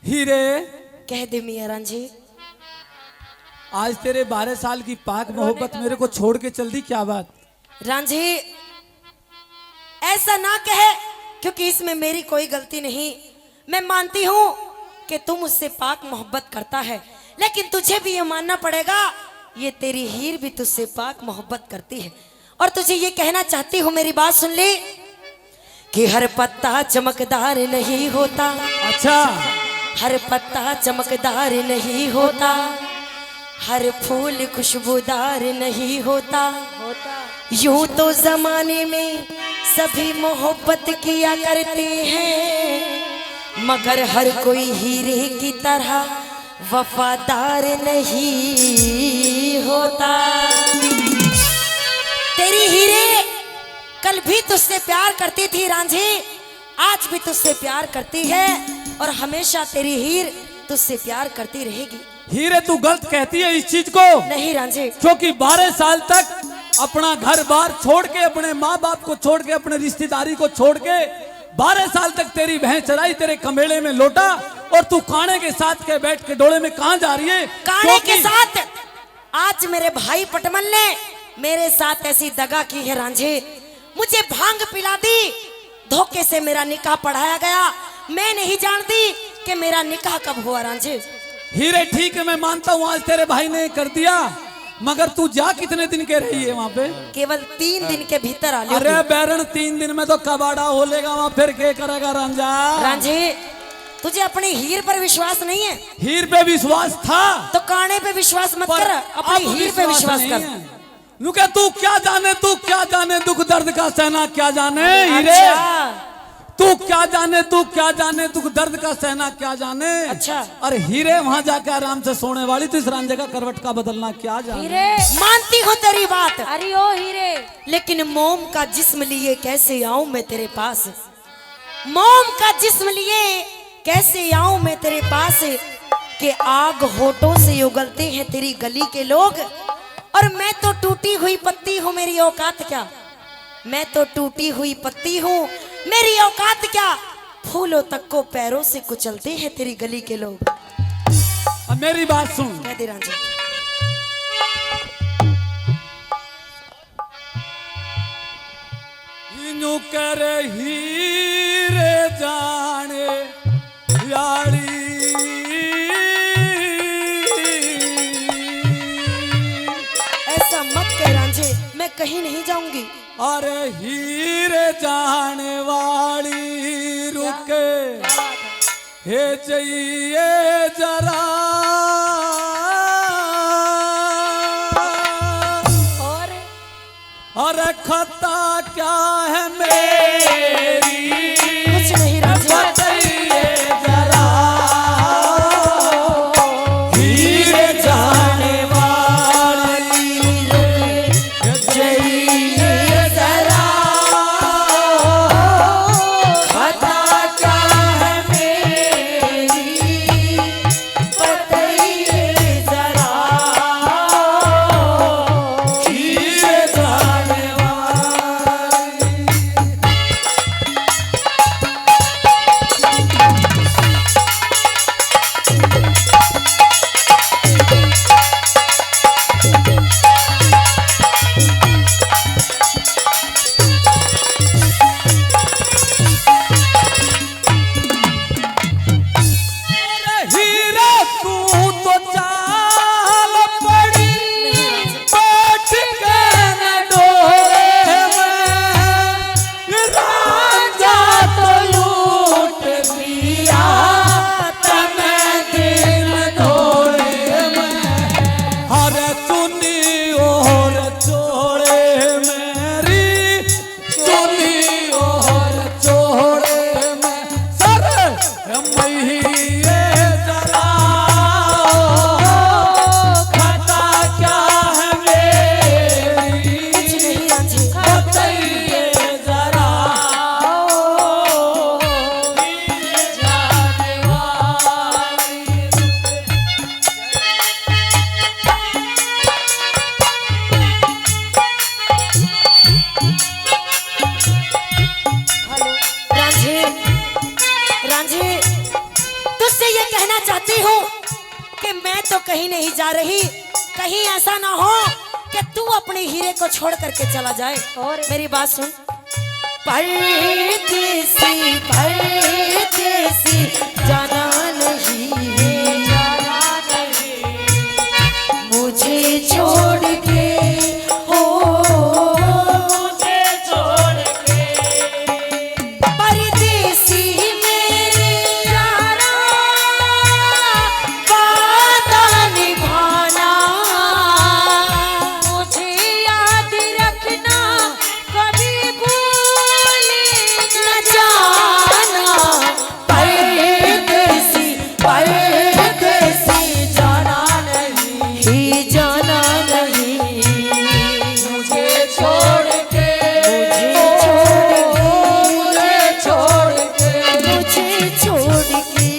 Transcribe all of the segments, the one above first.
हीरे, कह दे मियां रांझे। आज तेरे 12 साल की पाक मोहब्बत मेरे को छोड़ के चल दी, क्या बात? रांझे ऐसा ना कहे, क्योंकि इसमें मेरी कोई गलती नहीं। मैं मानती हूँ कि तुम मुझसे पाक मोहब्बत करता है, लेकिन तुझे भी ये मानना पड़ेगा ये तेरी हीर भी तुझसे पाक मोहब्बत करती है। और तुझे ये कहना चाहती हूँ, मेरी बात सुन ले, कि हर पत्ता चमकदार नहीं होता। अच्छा, हर पत्ता चमकदार नहीं होता, हर फूल खुशबूदार नहीं होता। यूं तो जमाने में सभी मोहब्बत किया करते हैं, मगर हर कोई हीरे की तरह वफादार नहीं होता। तेरी हीरे कल भी तुझसे प्यार करती थी रांझे, आज भी तुझसे प्यार करती है, और हमेशा तेरी हीर तुझसे प्यार करती रहेगी। हीरे तू गलत कहती है इस चीज को। नहीं रांझे, क्योंकि 12 साल तक अपना घर बार छोड़ के, अपने माँ बाप को छोड़ के, अपने रिश्तेदारी को छोड़ के 12 साल तक तेरी बहन चराई तेरे कमेले में लौटा, और तू काने के साथ के बैठ के डोले में कहां जा रही है? काने के साथ आज मेरे भाई पटमल ने मेरे साथ ऐसी दगा की है रांझे। मुझे भांग पिला दी, धोखे से मेरा निकाह पढ़ाया गया। मैं नहीं जानती कि मेरा निकाह कब हुआ रांझे। हीरे ठीक है, मैं मानता हूँ आज तेरे भाई ने कर दिया, मगर तू जा कितने दिन के रही है वहाँ पे? केवल 3 दिन के भीतर आ अरे बैरन, 3 दिन में तो कबाड़ा हो लेगा वहाँ, फिर क्या करेगा रांझा? रांझे तुझे अपनी हीर पर विश्वास नहीं है? हीर पे विश्वास था तो काने पे विश्वास मत कर, अपनी हीर पे विश्वास कर। लुका, तू क्या जाने दुख दर्द का सहना क्या जाने हीरे। अच्छा, तू क्या जाने दुख दर्द का सहना क्या जाने। अच्छा, अरे हीरे वहां जाके आराम से सोने वाली, तो इस रांझे का करवट का बदलना क्या जाने। हीरे मानती हूँ तेरी बात, अरे ओ हीरे, लेकिन मोम का जिस्म लिए कैसे आऊं मैं तेरे पास? मोम का जिस्म लिए कैसे आऊं मैं तेरे पास, कि आग होठों से उगलते हैं तेरी गली के लोग, और मैं तो टूटी हुई पत्ती हूँ, मेरी औकात क्या? मैं तो टूटी हुई पत्ती हूँ, मेरी औकात क्या? फूलों तक को पैरों से कुचलते हैं तेरी गली के लोग। अब मेरी बात सुन, कह दे रांझे। इनु कर हीरे जाने यारी, ऐसा मत कह रांझे, मैं कहीं नहीं जाऊंगी। अरे हीरे जाने वाली रुके हे चाहिए जरा, अरे खता क्या है मेरी, कुछ नहीं रांझे, बताइए जरा। हीरे जाने वाली रुके चाहिए जरा, खता क्या है मेरी, बताइए जरा। हीरे जाने तुझसे ये कहना चाहती हूँ कि मैं तो कहीं नहीं जा रही, कहीं ऐसा ना हो कि तू अपने हीरे को छोड़ करके चला जाए। और मेरी बात सुन, परदेसी परदेसी जाना नहीं, मुझे छोड़ के हो, मुझे छोड़ के परदेसी मेरे यारा, वादा निभाना, मुझे याद रखना, कभी भूल न जाना। परदेसी परदेसी जाना नहीं, जाना नहीं, मुझे छोड़ के, मुझे छोड़ के, मुझे छोड़ के।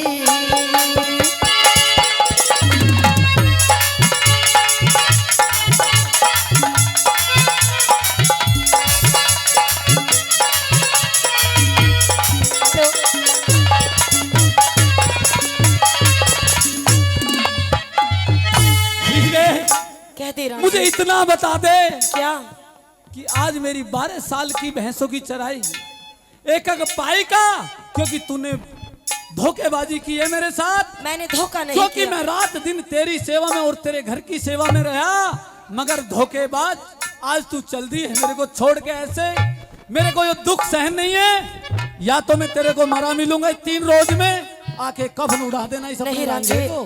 हीरे, कह दे रहा मुझे इतना बता दे क्या? कि आज मेरी 12 साल की भैंसों की चराई एक एक पाई का, क्योंकि तूने धोखेबाजी की है मेरे साथ। मैंने धोखा नहीं क्योंकि किया। मैं रात दिन तेरी सेवा में और तेरे घर की सेवा में रहा, मगर धोखेबाज आज तू चल दी है मेरे को छोड़ के ऐसे। मेरे को ये दुख सहन नहीं है, या तो मैं तेरे को मरा मिलूंगा 3 रोज में, आके कफन उड़ा देना इस नहीं अपने रांझे, रांझे को।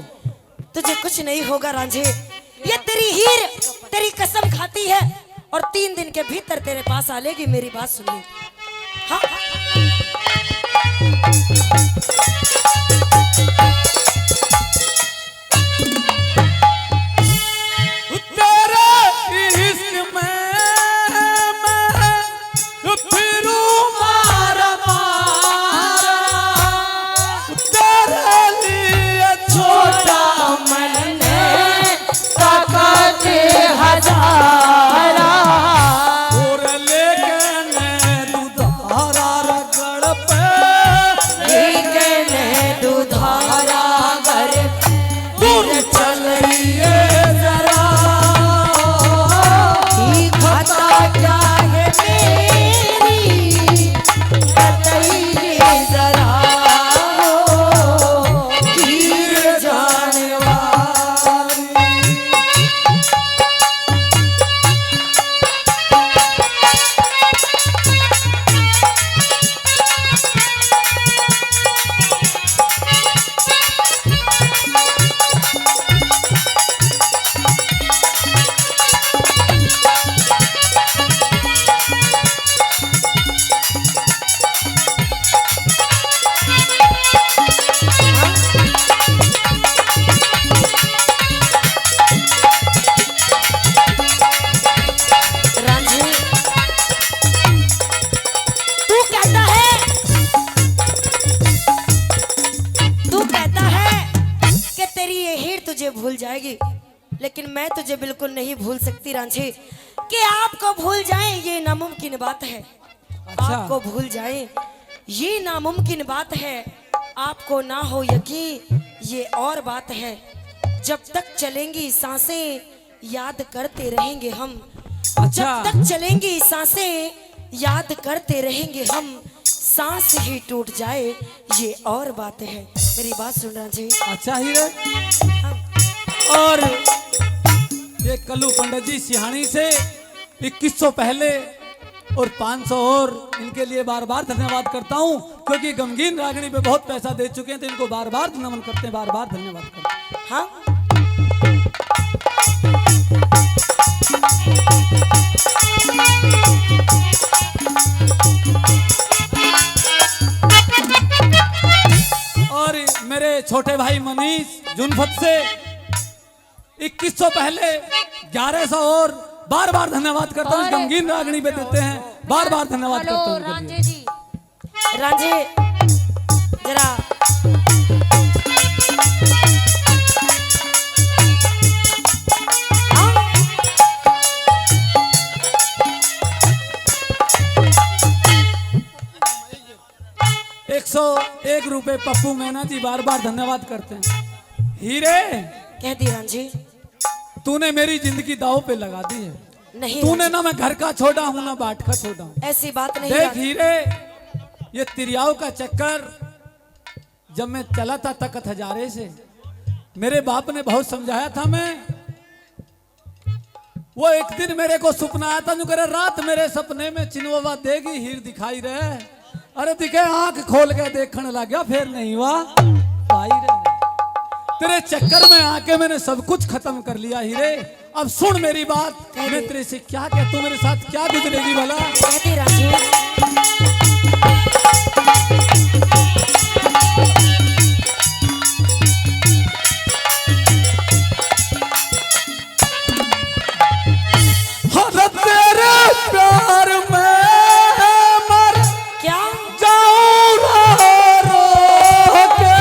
तुझे कुछ नहीं होगा रांझे। ये तेरी हीर तेरी कसम खाती है और 3 दिन के भीतर तेरे पास आ लेगी। मेरी बात सुन ले। हाँ, तेरे इश्क में मैं फिरूं मारा मारा, तेरे लिए छोटा मन ताकत हजारा, और लेकिन दुधारा रगड़ पे, लेकिन दुधारा घर दूर चलिए जरा, खाता क्या है मेरी, बताइए जरा, हीर जाने वाली। रांझे, तू कहता है कि तेरी ये हीर तुझे भूल जाएगी, लेकिन मैं तुझे बिल्कुल नहीं भूल सकती रांझे। कि आपको भूल जाए ये नामुमकिन बात है। अच्छा। आपको भूल जाए ये नामुमकिन बात है, आपको ना हो यकीन ये और बात है। जब तक चलेंगी सांसें याद करते रहेंगे हम, अच्छा। जब तक चलेंगी सांसें याद करते रहेंगे हम, सांस ही टूट जाए ये और बात है। मेरी बात सुन रांझे। अच्छा हीरे। और ये कल्लू पंडित जी सिहानी से 2100 पहले और 500 और इनके लिए बार बार धन्यवाद करता हूँ, क्योंकि गमगीन रागनी पे बहुत पैसा दे चुके हैं, तो इनको बार बार नमन करते हैं, बार बार धन्यवाद करते हैं। हाँ, और मेरे छोटे भाई मनीष जुनफत से 2100 पहले 1100 और बार बार धन्यवाद करता हूँ। गमगीन रागनी पे देते हैं, बार बार धन्यवाद करता हूँ उनके लिए। रांझे जी, रांझे जरा हाँ? 101 रुपए हमारे पप्पू मैना जी बार बार धन्यवाद करते हैं। हीरे, कह दी रांझी, तूने मेरी जिंदगी दांव पे लगा दी है। नहीं तूने रांझी, ना मैं घर का छोड़ा हूं ना बाट का छोड़ा हूं। ऐसी बात नहीं देख रांझी। हीरे, ये तिरियाव का चक्कर जब मैं चला था तकत हजारे से, मेरे बाप ने बहुत समझाया था। मैं वो एक दिन मेरे को सपना आया था, जो करे रात मेरे सपने में चिनवा देगी हीर दिखाई रहे। अरे दिखे आंख खोल के देखने लग गया, फिर नहीं हुआ पाई रहे। तेरे चक्कर में आके मैंने सब कुछ खत्म कर लिया हीरे। अब सुन मेरी बात, मैं तेरे से क्या कहता, तू मेरे साथ क्या गुजरेगी भला? कह दी रांझी, हर तेरे प्यार में मर क्या जाऊं रो रो के,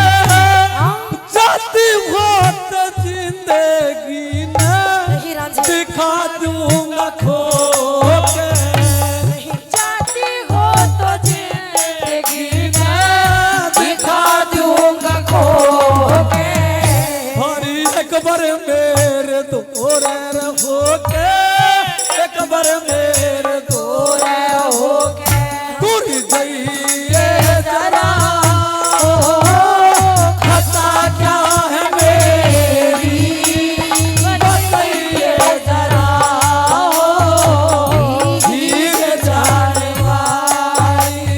जाती हो तो जिंदगी में नहीं रांझी, दिखा दूंगा खो के। नहीं जाती हो तो जिंदगी मैं दिखा दूंगा खो के। हरी एक बार मेरे दोरे हो के, एक बार मेरे दोरे हो के, दूर जाइए जरा, खता क्या है मेरी बताइए जरा, धीरे जाने वाली।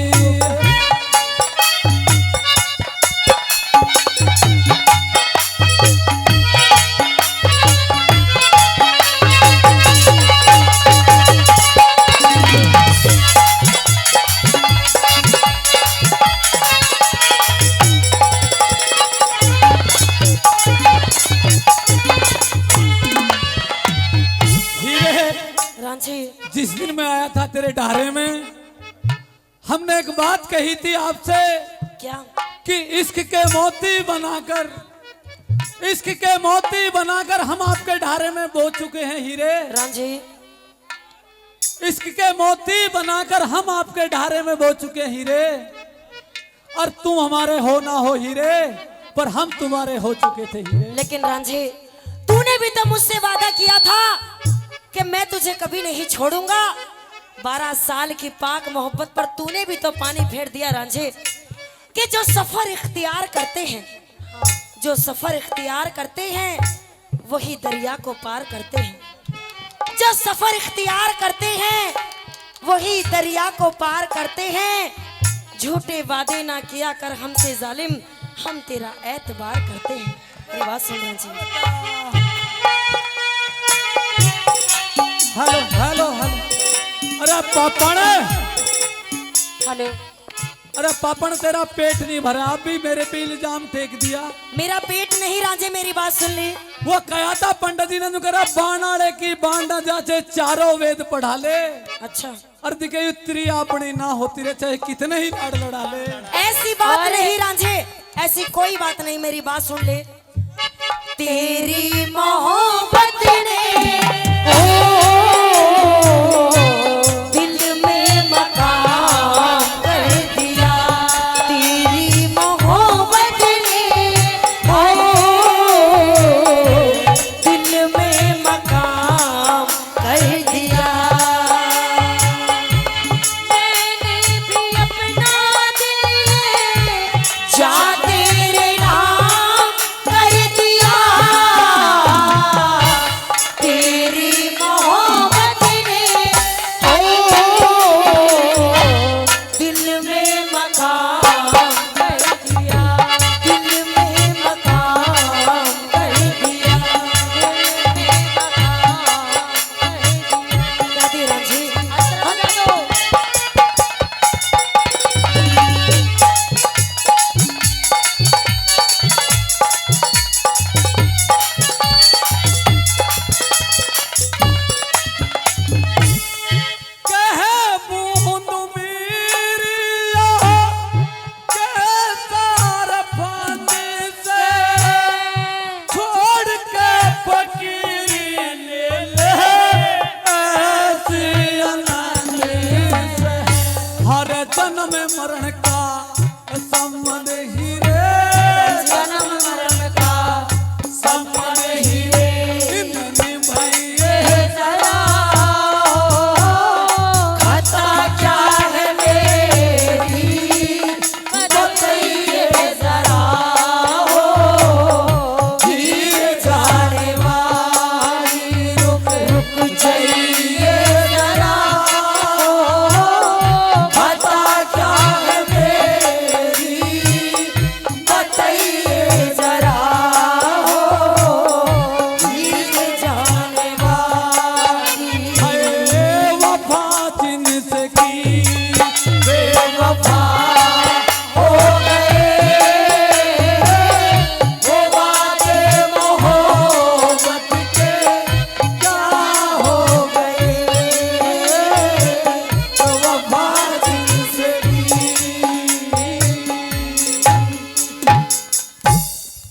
हीरे, रांझी, जिस दिन मैं आया था तेरे ढारे में, हमने एक बात कही थी आपसे क्या कि इश्क के मोती बनाकर, इश्क के मोती बनाकर हम आपके ढारे में बो चुके हैं हीरे। रांझी, इश्क के मोती बनाकर हम आपके ढारे में बो चुके हैं हीरे। और तुम हमारे हो ना हो हीरे, पर हम तुम्हारे हो चुके थे हीरे। लेकिन रांझी, तूने भी तो मुझसे वादा किया था कि मैं तुझे कभी नहीं छोड़ूंगा। 12 साल की पाक मोहब्बत पर तूने भी तो पानी फेर दिया रांझे। कि जो सफर इख्तियार करते हैं, जो सफर इख्तियार करते हैं वही दरिया को पार करते हैं। जो सफर इख्तियार करते हैं वही दरिया को पार करते हैं। झूठे वादे ना किया कर हमसे जालिम, हम तेरा एतबार करते हैं। ये बात सुन रांझी। हेलो हेलो हेलो, अरे पापड़, हेलो, अरे पापड़ तेरा पेट नहीं भरा, आप भी मेरे पे इल्जाम फेंक दिया। मेरा पेट नहीं रांझे, मेरी बात सुन ले। वो कहा था पंडित जी ने जो करा, बाणाड़े की बांडा जाचे चारों वेद पढ़ा ले। अच्छा, और दिखे उत्तरी अपनी ना होती रहे, चाहे कितने ही लाड़ लड़ा ले। ऐसी बात नहीं रांझे, ऐसी कोई बात नहीं, मेरी बात सुन ले। तेरी मोहब्बत ने